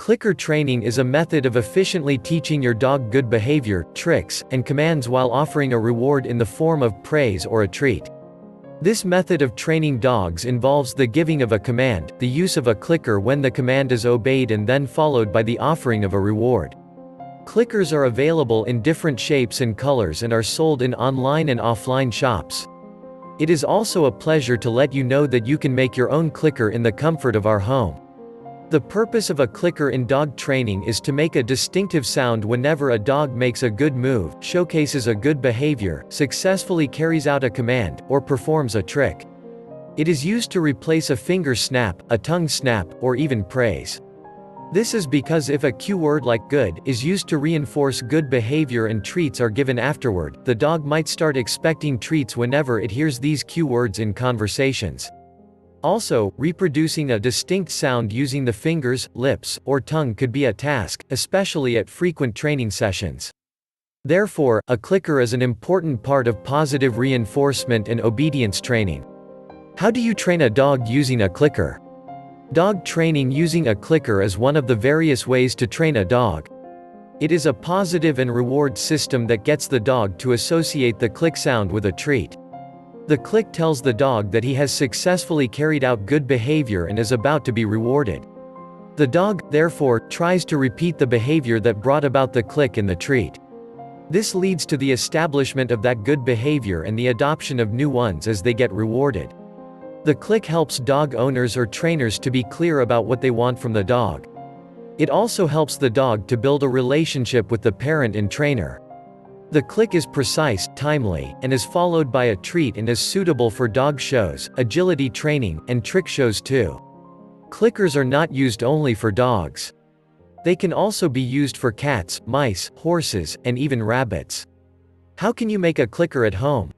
Clicker training is a method of efficiently teaching your dog good behavior, tricks, and commands while offering a reward in the form of praise or a treat. This method of training dogs involves the giving of a command, the use of a clicker when the command is obeyed, and then followed by the offering of a reward. Clickers are available in different shapes and colors and are sold in online and offline shops. It is also a pleasure to let you know that you can make your own clicker in the comfort of our home. The purpose of a clicker in dog training is to make a distinctive sound whenever a dog makes a good move, showcases a good behavior, successfully carries out a command, or performs a trick. It is used to replace a finger snap, a tongue snap, or even praise. This is because if a cue word like good is used to reinforce good behavior and treats are given afterward, the dog might start expecting treats whenever it hears these cue words in conversations. Also, reproducing a distinct sound using the fingers, lips, or tongue could be a task, especially at frequent training sessions. Therefore, a clicker is an important part of positive reinforcement and obedience training. How do you train a dog using a clicker? Dog training using a clicker is one of the various ways to train a dog. It is a positive and reward system that gets the dog to associate the click sound with a treat. The click tells the dog that he has successfully carried out good behavior and is about to be rewarded. The dog, therefore, tries to repeat the behavior that brought about the click and the treat. This leads to the establishment of that good behavior and the adoption of new ones as they get rewarded. The click helps dog owners or trainers to be clear about what they want from the dog. It also helps the dog to build a relationship with the parent and trainer. The click is precise, timely, and is followed by a treat and is suitable for dog shows, agility training, and trick shows too. Clickers are not used only for dogs. They can also be used for cats, mice, horses, and even rabbits. How can you make a clicker at home?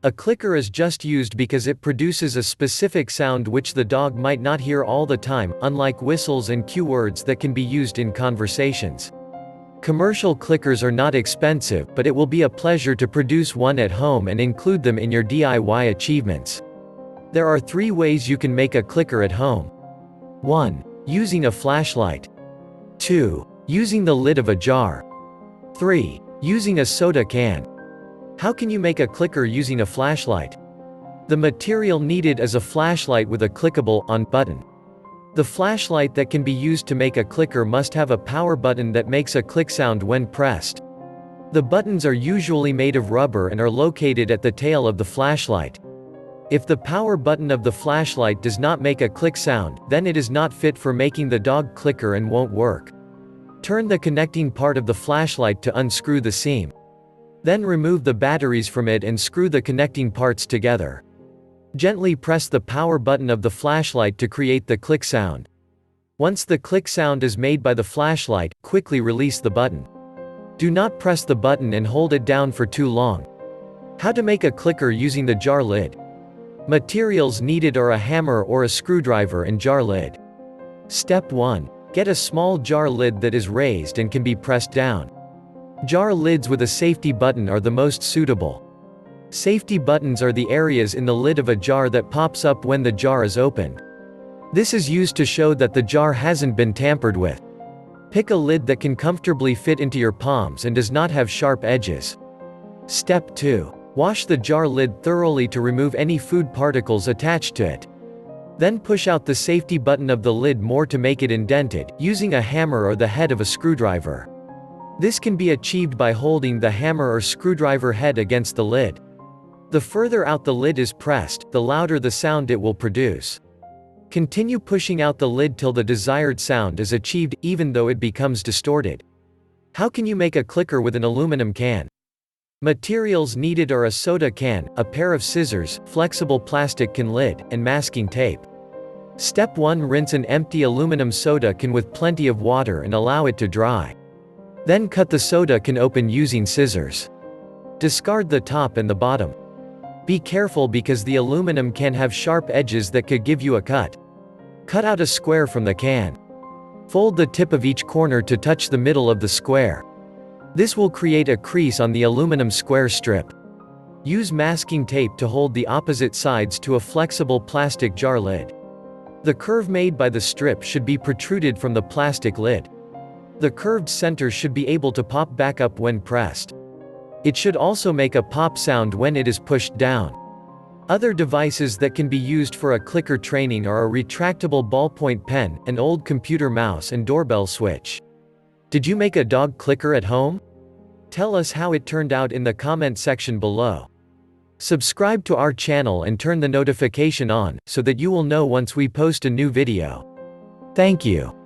A clicker is just used because it produces a specific sound which the dog might not hear all the time, unlike whistles and cue words that can be used in conversations. Commercial clickers are not expensive, but it will be a pleasure to produce one at home and include them in your DIY achievements. There are 3 ways you can make a clicker at home. 1. Using a flashlight. 2. Using the lid of a jar. 3. Using a soda can. How can you make a clicker using a flashlight? The material needed is a flashlight with a clickable on button. The flashlight that can be used to make a clicker must have a power button that makes a click sound when pressed. The buttons are usually made of rubber and are located at the tail of the flashlight. If the power button of the flashlight does not make a click sound, then it is not fit for making the dog clicker and won't work. Turn the connecting part of the flashlight to unscrew the seam. Then remove the batteries from it and screw the connecting parts together. Gently press the power button of the flashlight to create the click sound. Once the click sound is made by the flashlight, quickly release the button. Do not press the button and hold it down for too long. How to make a clicker using the jar lid. Materials needed are a hammer or a screwdriver and jar lid. Step 1. Get a small jar lid that is raised and can be pressed down. Jar lids with a safety button are the most suitable. Safety buttons are the areas in the lid of a jar that pops up when the jar is opened. This is used to show that the jar hasn't been tampered with. Pick a lid that can comfortably fit into your palms and does not have sharp edges. Step 2. Wash the jar lid thoroughly to remove any food particles attached to it. Then push out the safety button of the lid more to make it indented, using a hammer or the head of a screwdriver. This can be achieved by holding the hammer or screwdriver head against the lid. The further out the lid is pressed, the louder the sound it will produce. Continue pushing out the lid till the desired sound is achieved, even though it becomes distorted. How can you make a clicker with an aluminum can? Materials needed are a soda can, a pair of scissors, flexible plastic can lid, and masking tape. Step 1. Rinse an empty aluminum soda can with plenty of water and allow it to dry. Then cut the soda can open using scissors. Discard the top and the bottom. Be careful because the aluminum can have sharp edges that could give you a cut. Cut out a square from the can. Fold the tip of each corner to touch the middle of the square. This will create a crease on the aluminum square strip. Use masking tape to hold the opposite sides to a flexible plastic jar lid. The curve made by the strip should be protruded from the plastic lid. The curved center should be able to pop back up when pressed. It should also make a pop sound when it is pushed down. Other devices that can be used for a clicker training are a retractable ballpoint pen, an old computer mouse and doorbell switch. Did you make a dog clicker at home? Tell us how it turned out in the comment section below. Subscribe to our channel and turn the notification on, so that you will know once we post a new video. Thank you.